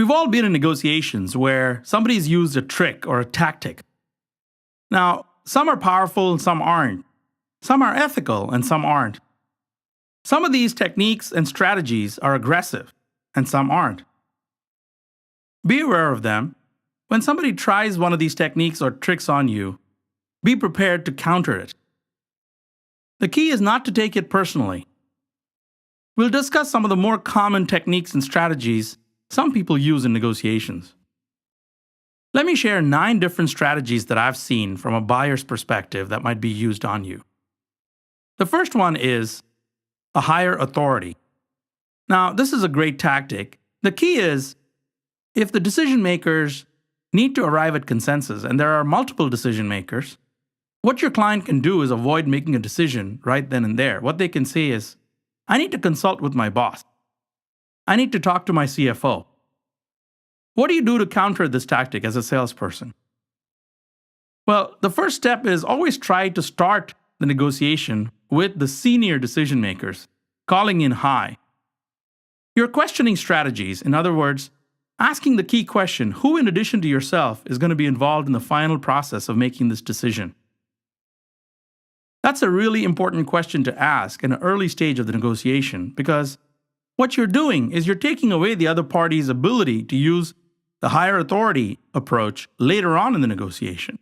We've all been in negotiations where somebody's used a trick or a tactic. Now, some are powerful and some aren't. Some are ethical and some aren't. Some of these techniques and strategies are aggressive and some aren't. Be aware of them. When somebody tries one of these techniques or tricks on you, be prepared to counter it. The key is not to take it personally. We'll discuss some of the more common techniques and strategies some people use in negotiations. Let me share 9 different strategies that I've seen from a buyer's perspective that might be used on you. The first one is a higher authority. Now, this is a great tactic. The key is, if the decision makers need to arrive at consensus and there are multiple decision makers, what your client can do is avoid making a decision right then and there. What they can say is, I need to consult with my boss. I need to talk to my CFO. What do you do to counter this tactic as a salesperson? Well, the first step is always try to start the negotiation with the senior decision makers, calling in high. Your questioning strategies, in other words, asking the key question, who in addition to yourself is going to be involved in the final process of making this decision? That's a really important question to ask in an early stage of the negotiation, because what you're doing is you're taking away the other party's ability to use the higher authority approach later on in the negotiation.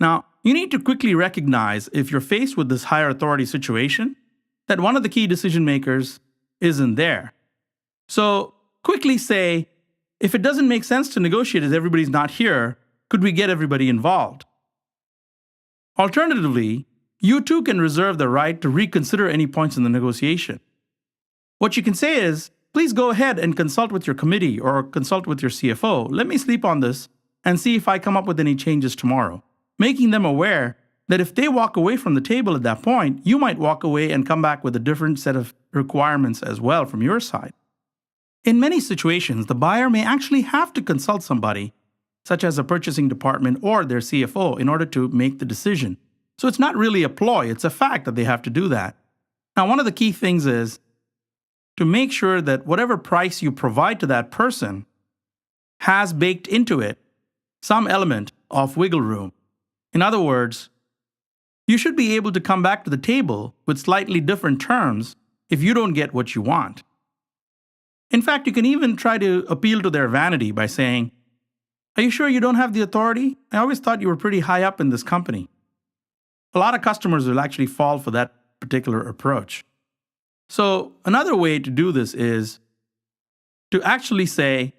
Now, you need to quickly recognize, if you're faced with this higher authority situation, that one of the key decision makers isn't there. So quickly say, if it doesn't make sense to negotiate as everybody's not here, could we get everybody involved? Alternatively, you too can reserve the right to reconsider any points in the negotiation. What you can say is, please go ahead and consult with your committee or consult with your CFO. Let me sleep on this and see if I come up with any changes tomorrow. Making them aware that if they walk away from the table at that point, you might walk away and come back with a different set of requirements as well from your side. In many situations, the buyer may actually have to consult somebody, such as a purchasing department or their CFO, in order to make the decision. So it's not really a ploy, it's a fact that they have to do that. Now, one of the key things is to make sure that whatever price you provide to that person has baked into it some element of wiggle room. In other words, you should be able to come back to the table with slightly different terms if you don't get what you want. In fact, you can even try to appeal to their vanity by saying, are you sure you don't have the authority? I always thought you were pretty high up in this company. A lot of customers will actually fall for that particular approach. So another way to do this is to actually say,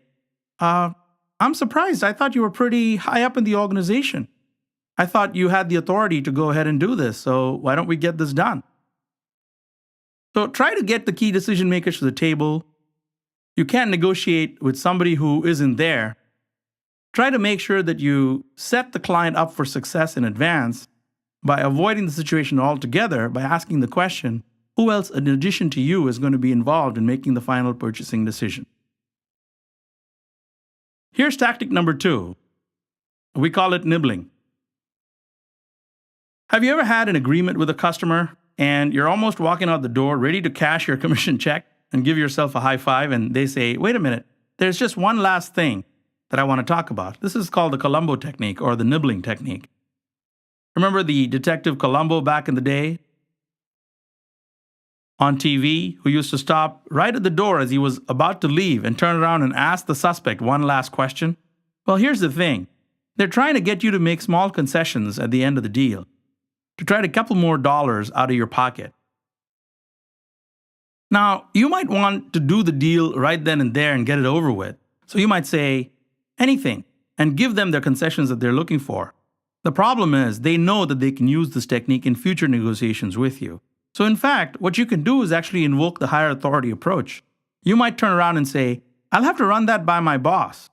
I'm surprised. I thought you were pretty high up in the organization. I thought you had the authority to go ahead and do this, so why don't we get this done? So try to get the key decision makers to the table. You can't negotiate with somebody who isn't there. Try to make sure that you set the client up for success in advance by avoiding the situation altogether by asking the question, who else in addition to you is going to be involved in making the final purchasing decision? Here's tactic number 2. We call it nibbling. Have you ever had an agreement with a customer and you're almost walking out the door ready to cash your commission check and give yourself a high five, and they say, wait a minute, there's just one last thing that I want to talk about. This is called the Columbo technique or the nibbling technique. Remember the Detective Columbo back in the day on TV, who used to stop right at the door as he was about to leave and turn around and ask the suspect one last question? Well, here's the thing. They're trying to get you to make small concessions at the end of the deal to try to couple more dollars out of your pocket. Now, you might want to do the deal right then and there and get it over with. So you might say anything and give them their concessions that they're looking for. The problem is they know that they can use this technique in future negotiations with you. So in fact, what you can do is actually invoke the higher authority approach. You might turn around and say, I'll have to run that by my boss.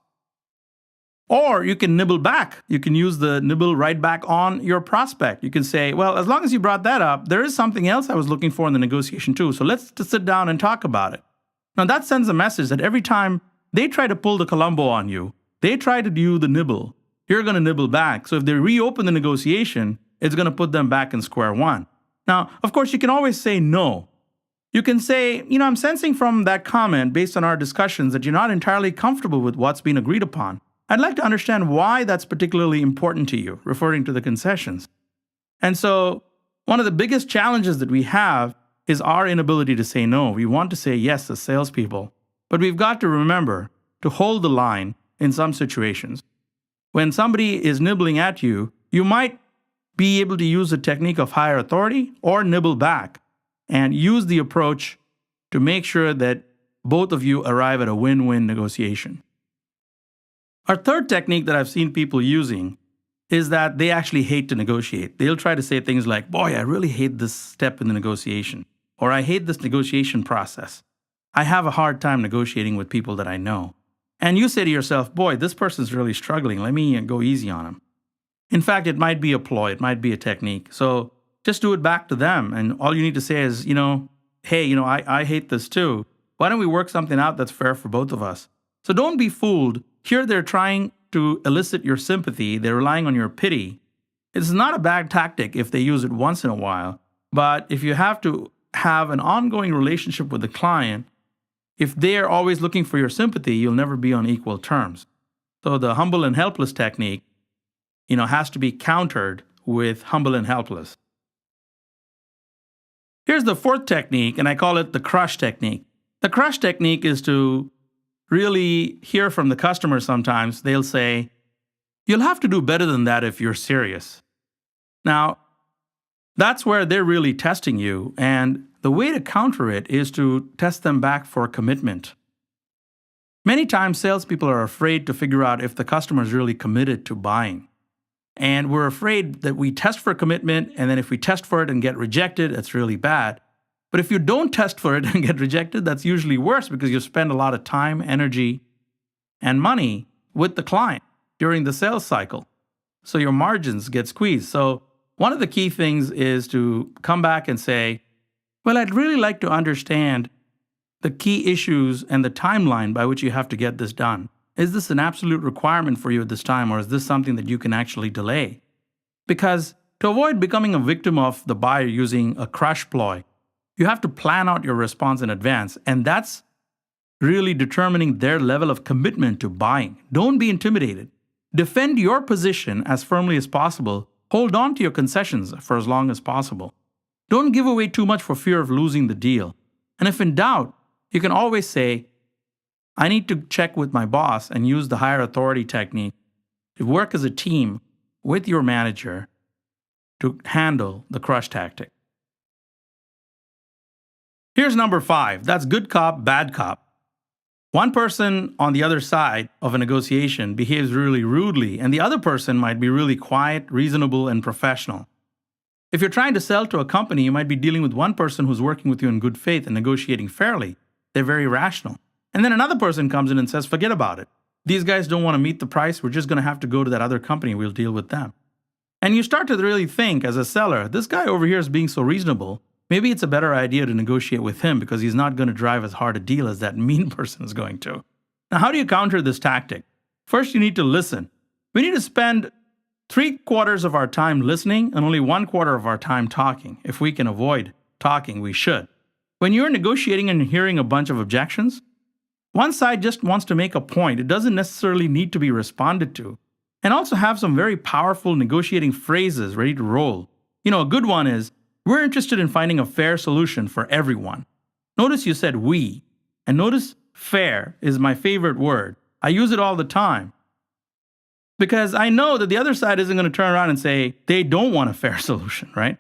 Or you can nibble back. You can use the nibble right back on your prospect. You can say, well, as long as you brought that up, there is something else I was looking for in the negotiation too. So let's just sit down and talk about it. Now that sends a message that every time they try to pull the Columbo on you, they try to do the nibble, you're going to nibble back. So if they reopen the negotiation, it's going to put them back in square one. Now, of course, you can always say no. You can say, I'm sensing from that comment based on our discussions that you're not entirely comfortable with what's been agreed upon. I'd like to understand why that's particularly important to you, referring to the concessions. And so, one of the biggest challenges that we have is our inability to say no. We want to say yes as salespeople, but we've got to remember to hold the line in some situations. When somebody is nibbling at you, you might be able to use a technique of higher authority or nibble back and use the approach to make sure that both of you arrive at a win-win negotiation. Our third technique that I've seen people using is that they actually hate to negotiate. They'll try to say things like, boy, I really hate this step in the negotiation, or I hate this negotiation process. I have a hard time negotiating with people that I know. And you say to yourself, boy, this person's really struggling. Let me go easy on him. In fact, it might be a ploy. It might be a technique. So just do it back to them. And all you need to say is, hey, I hate this too. Why don't we work something out that's fair for both of us? So don't be fooled. Here they're trying to elicit your sympathy. They're relying on your pity. It's not a bad tactic if they use it once in a while. But if you have to have an ongoing relationship with the client, if they're always looking for your sympathy, you'll never be on equal terms. So the humble and helpless technique, has to be countered with humble and helpless. Here's the fourth technique, and I call it the crush technique. The crush technique is to really hear from the customer sometimes. They'll say, you'll have to do better than that if you're serious. Now, that's where they're really testing you, and the way to counter it is to test them back for commitment. Many times, salespeople are afraid to figure out if the customer is really committed to buying. And we're afraid that we test for commitment, and then if we test for it and get rejected, it's really bad. But if you don't test for it and get rejected, that's usually worse because you spend a lot of time, energy, and money with the client during the sales cycle. So your margins get squeezed. So one of the key things is to come back and say, well, I'd really like to understand the key issues and the timeline by which you have to get this done. Is this an absolute requirement for you at this time, or is this something that you can actually delay? Because to avoid becoming a victim of the buyer using a crush ploy, you have to plan out your response in advance, and that's really determining their level of commitment to buying. Don't be intimidated. Defend your position as firmly as possible. Hold on to your concessions for as long as possible. Don't give away too much for fear of losing the deal. And if in doubt, you can always say, I need to check with my boss and use the higher authority technique to work as a team with your manager to handle the crush tactic. Here's number 5. That's good cop, bad cop. One person on the other side of a negotiation behaves really rudely, and the other person might be really quiet, reasonable, and professional. If you're trying to sell to a company, you might be dealing with one person who's working with you in good faith and negotiating fairly. They're very rational. And then another person comes in and says, forget about it. These guys don't want to meet the price. We're just going to have to go to that other company. We'll deal with them. And you start to really think as a seller, this guy over here is being so reasonable. Maybe it's a better idea to negotiate with him because he's not going to drive as hard a deal as that mean person is going to. Now, how do you counter this tactic? First, you need to listen. We need to spend 3/4 of our time listening and only 1/4 of our time talking. If we can avoid talking, we should. When you're negotiating and hearing a bunch of objections, one side just wants to make a point. It doesn't necessarily need to be responded to. And also have some very powerful negotiating phrases ready to roll. A good one is, we're interested in finding a fair solution for everyone. Notice you said we. And notice fair is my favorite word. I use it all the time. Because I know that the other side isn't going to turn around and say they don't want a fair solution, right?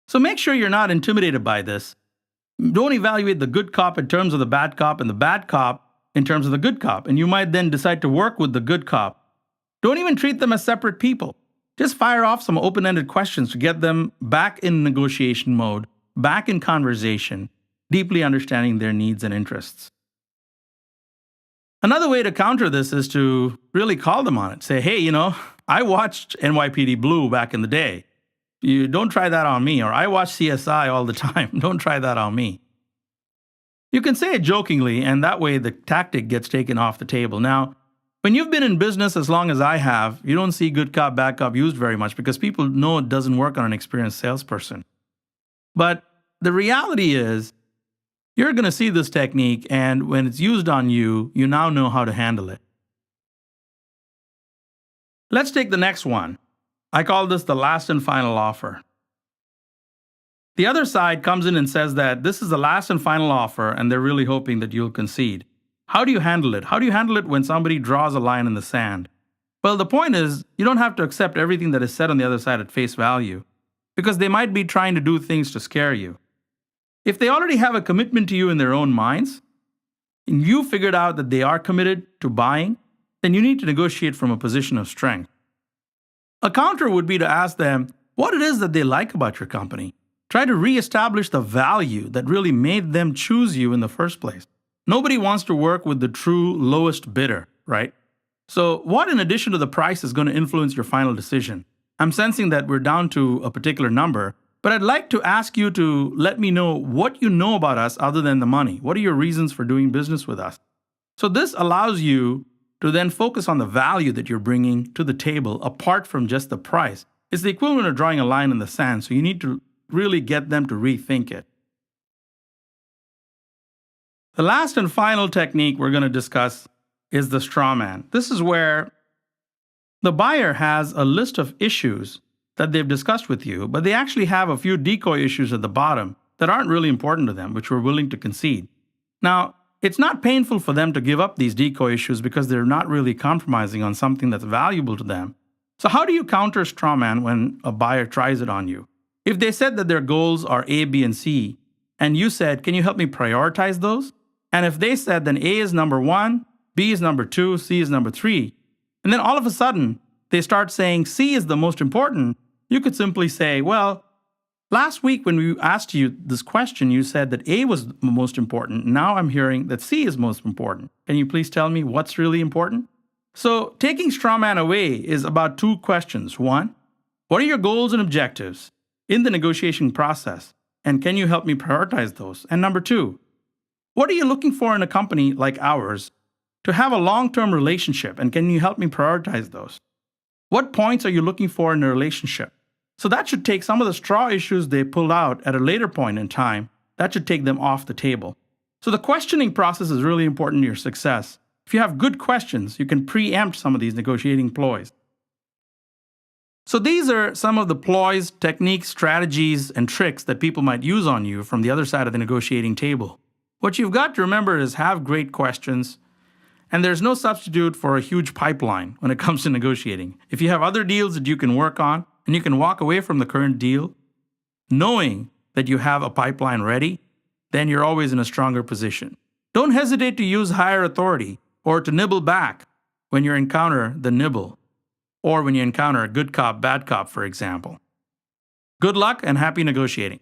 So make sure you're not intimidated by this. Don't evaluate the good cop in terms of the bad cop and the bad cop in terms of the good cop. And you might then decide to work with the good cop. Don't even treat them as separate people. Just fire off some open-ended questions to get them back in negotiation mode, back in conversation, deeply understanding their needs and interests. Another way to counter this is to really call them on it. Say, hey, I watched NYPD Blue back in the day. You don't try that on me. Or I watch CSI all the time. Don't try that on me. You can say it jokingly, and that way the tactic gets taken off the table. Now, when you've been in business as long as I have, you don't see good cop, bad cop used very much because people know it doesn't work on an experienced salesperson. But the reality is, You're going to see this technique, and when it's used on you, you now know how to handle it. Let's take the next one. I call this the last and final offer. The other side comes in and says that this is the last and final offer, and they're really hoping that you'll concede. How do you handle it? How do you handle it when somebody draws a line in the sand? Well, the point is, you don't have to accept everything that is said on the other side at face value, because they might be trying to do things to scare you. If they already have a commitment to you in their own minds, and you figured out that they are committed to buying, then you need to negotiate from a position of strength. A counter would be to ask them what it is that they like about your company. Try to reestablish the value that really made them choose you in the first place. Nobody wants to work with the true lowest bidder, right? So what in addition to the price is going to influence your final decision? I'm sensing that we're down to a particular number, but I'd like to ask you to let me know what you know about us other than the money. What are your reasons for doing business with us? So this allows you to then focus on the value that you're bringing to the table apart from just the price. It's the equivalent of drawing a line in the sand, so you need to really get them to rethink it. The last and final technique we're going to discuss is the straw man. This is where the buyer has a list of issues that they've discussed with you, but they actually have a few decoy issues at the bottom that aren't really important to them, which we're willing to concede. Now, it's not painful for them to give up these decoy issues because they're not really compromising on something that's valuable to them. So how do you counter straw man when a buyer tries it on you? If they said that their goals are A, B, and C, and you said, can you help me prioritize those? And if they said then A is number 1, B is number 2, C is number 3, and then all of a sudden they start saying C is the most important, you could simply say, well, last week when we asked you this question, you said that A was the most important. Now I'm hearing that C is most important. Can you please tell me what's really important? So taking straw man away is about 2 questions. 1, what are your goals and objectives in the negotiation process? And can you help me prioritize those? And number 2, what are you looking for in a company like ours to have a long-term relationship? And can you help me prioritize those? What points are you looking for in a relationship? So that should take some of the straw issues they pulled out at a later point in time. That should take them off the table. So the questioning process is really important to your success. If you have good questions, you can preempt some of these negotiating ploys. So these are some of the ploys, techniques, strategies, and tricks that people might use on you from the other side of the negotiating table. What you've got to remember is have great questions, and there's no substitute for a huge pipeline when it comes to negotiating. If you have other deals that you can work on, and you can walk away from the current deal knowing that you have a pipeline ready, then you're always in a stronger position. Don't hesitate to use higher authority or to nibble back when you encounter the nibble, or when you encounter a good cop, bad cop, for example. Good luck and happy negotiating.